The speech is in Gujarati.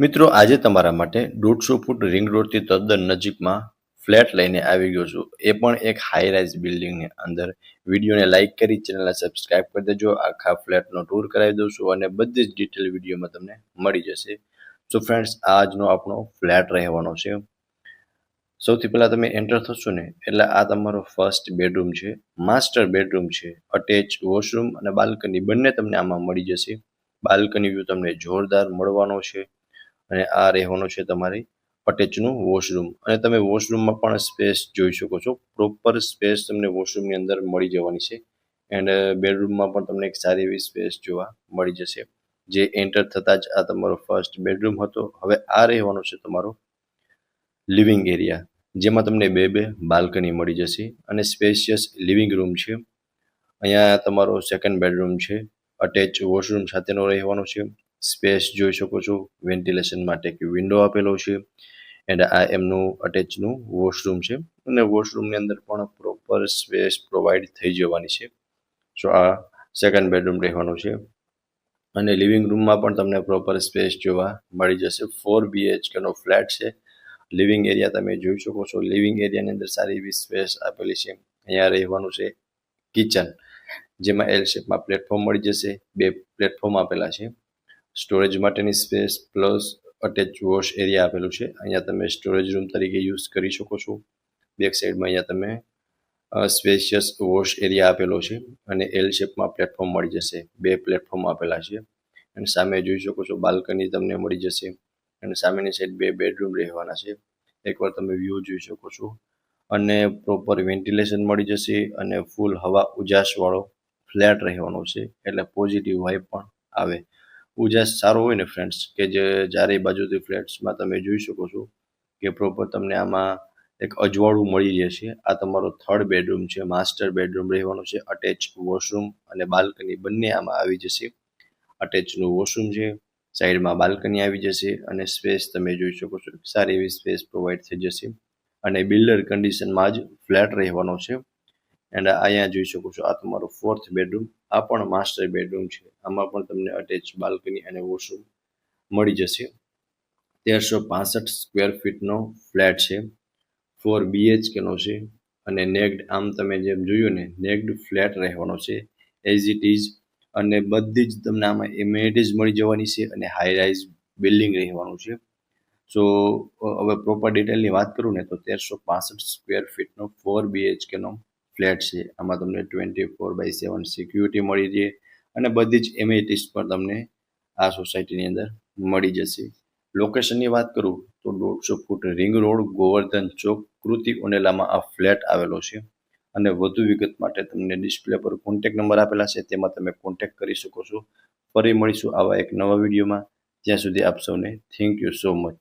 મિત્રો આજે તમારા માટે 150 ફૂટ રિંગ રોડથી તદ્દન નજીકમાં ફ્લેટ લઈને આવી ગયો છું, એ પણ એક હાઈ રાઇઝ બિલ્ડિંગની અંદર. વિડીયોને લાઇક કરી ચેનલને સબસ્ક્રાઇબ કરી દેજો. આખા ફ્લેટનો ટૂર કરાવી દઉં છું અને બધી જ ડિટેલ વિડીયોમાં તમને મળી જશે. સો ફ્રેન્ડ્સ, આજનો આપણો ફ્લેટ રહેવાનો છે. સૌથી પહેલાં તમે એન્ટર થશો ને એટલે આ તમારો ફર્સ્ટ બેડરૂમ છે, માસ્ટર બેડરૂમ છે. અટેચ વોશરૂમ અને બાલ્કની બંને તમને આમાં મળી જશે. બાલ્કની વ્યૂ તમને જોરદાર મળવાનો છે. અને આ રહેવાનો છે તમારી અટેચનું વોશરૂમ. અને તમે વોશરૂમમાં પણ સ્પેસ જોઈ શકો છો. પ્રોપર સ્પેસ તમને વોશરૂમની અંદર મળી જવાની છે. એન્ડ બેડરૂમમાં પણ તમને એક સારી એવી સ્પેસ જોવા મળી જશે. જે એન્ટર થતાં જ આ તમારો ફર્સ્ટ બેડરૂમ હતો. હવે આ રહેવાનો છે તમારો લિવિંગ એરિયા, જેમાં તમને બે બાલ્કની મળી જશે અને સ્પેશિયસ લિવિંગ રૂમ છે. અહીંયા તમારો સેકન્ડ બેડરૂમ છે, અટેચ વોશરૂમ સાથેનો રહેવાનો છે. સ્પેસ જોઈ શકો છો, વેન્ટિલેશન માટે કે વિન્ડો આપેલો છે. એન્ડ આ એમનું અટેચનું વોશરૂમ છે અને વોશરૂમની અંદર પણ પ્રોપર સ્પેસ પ્રોવાઈડ થઈ જવાની છે. સો આ સેકન્ડ બેડરૂમ રહેવાનું છે. અને લિવિંગ રૂમમાં પણ તમને પ્રોપર સ્પેસ જોવા મળી જશે. 4 BHK નો ફ્લેટ છે. લિવિંગ એરિયા તમે જોઈ શકો છો. લિવિંગ એરિયાની અંદર સારી એવી સ્પેસ આપેલી છે. અહીંયા રહેવાનું છે કિચન, જેમાં એલ શેપમાં પ્લેટફોર્મ મળી જશે. 2 પ્લેટફોર્મ આપેલા છે. સ્ટોરેજ માટેની space plus attach wash area આપેલું છે. અહીંયા તમે સ્ટોરેજ રૂમ તરીકે યુઝ કરી શકો છો. બેક સાઈડમાં અહીંયા તમે સ્પેશિયસ વોશ એરિયા આપેલો છે અને એલ શેપમાં પ્લેટફોર્મ મળી જશે. 2 પ્લેટફોર્મ આપેલા છે. અને સામે જોઈ શકો છો બાલ્કની તમને મળી જશે. અને સામેની સાઈડ 2 બેડરૂમ રહેવાના છે. એકવાર તમે વ્યૂ જોઈ શકો છો. અને પ્રોપર વેન્ટિલેશન મળી જશે અને ફૂલ હવા ઉજાસવાળો ફ્લેટ રહેવાનો છે, એટલે પોઝિટિવ વાઇબ પણ આવે. ઉજાસ સારો હોય ને ફ્રેન્ડ્સ, કે જે ચારે બાજુથી ફ્લેટ્સમાં તમે જોઈ શકો છો કે પ્રોપર તમને આમાં એક અજવાળું મળી જશે. આ તમારો થર્ડ બેડરૂમ છે, માસ્ટર બેડરૂમ રહેવાનો છે. અટેચ વોશરૂમ અને બાલ્કની બંને આમાં આવી જશે. અટેચનું વોશરૂમ છે, સાઈડમાં બાલ્કની આવી જશે અને સ્પેસ તમે જોઈ શકો છો, સારી એવી સ્પેસ પ્રોવાઈડ થઈ જશે. અને બિલ્ડર કન્ડિશનમાં જ ફ્લેટ રહેવાનો છે. એન્ડ અહીંયા જોઈ શકો છો આ તમારો ફોર્થ બેડરૂમ. આ પણ માસ્ટર બેડરૂમ છે. આમાં પણ તમને અટેચ બાલ્કની અને વોશરૂમ મળી જશે. 1365 સ્ક્વેર ફીટનો ફ્લેટ છે. 4 BHK નો છે અને નેક્ડ, આમ તમે જેમ જોયું ને, નેક્ડ ફ્લેટ રહેવાનો છે એઝ ઇટ ઇઝ. અને બધી જ તમને આમાં એમ્યુનિટીઝ મળી જવાની છે અને હાઈ રાઇઝ બિલ્ડિંગ રહેવાનું છે. સો હવે પ્રોપર ડિટેલની વાત કરું ને તો 1365 સ્ક્વેર ફીટનો 4 BHK નો ફ્લેટ છે. આમાં તમને 24/7 સિક્યુરિટી મળી રહે અને બધી જ એમ્યુનિટીઝ પણ તમને આ સોસાયટીની અંદર મળી જશે. લોકેશનની વાત કરું તો 150 ફૂટ રિંગ રોડ, ગોવર્ધન ચોક, કૃતિ ઓનેલામાં આ ફ્લેટ આવેલો છે. અને વધુ વિગત માટે તમને ડિસ્પ્લે પર કોન્ટેક્ટ નંબર આપેલા છે, તેમાં તમે કોન્ટેક્ટ કરી શકો છો. ફરી મળીશું આવા એક નવા વિડીયોમાં. ત્યાં સુધી આપ સૌને થેન્ક યુ સો મચ.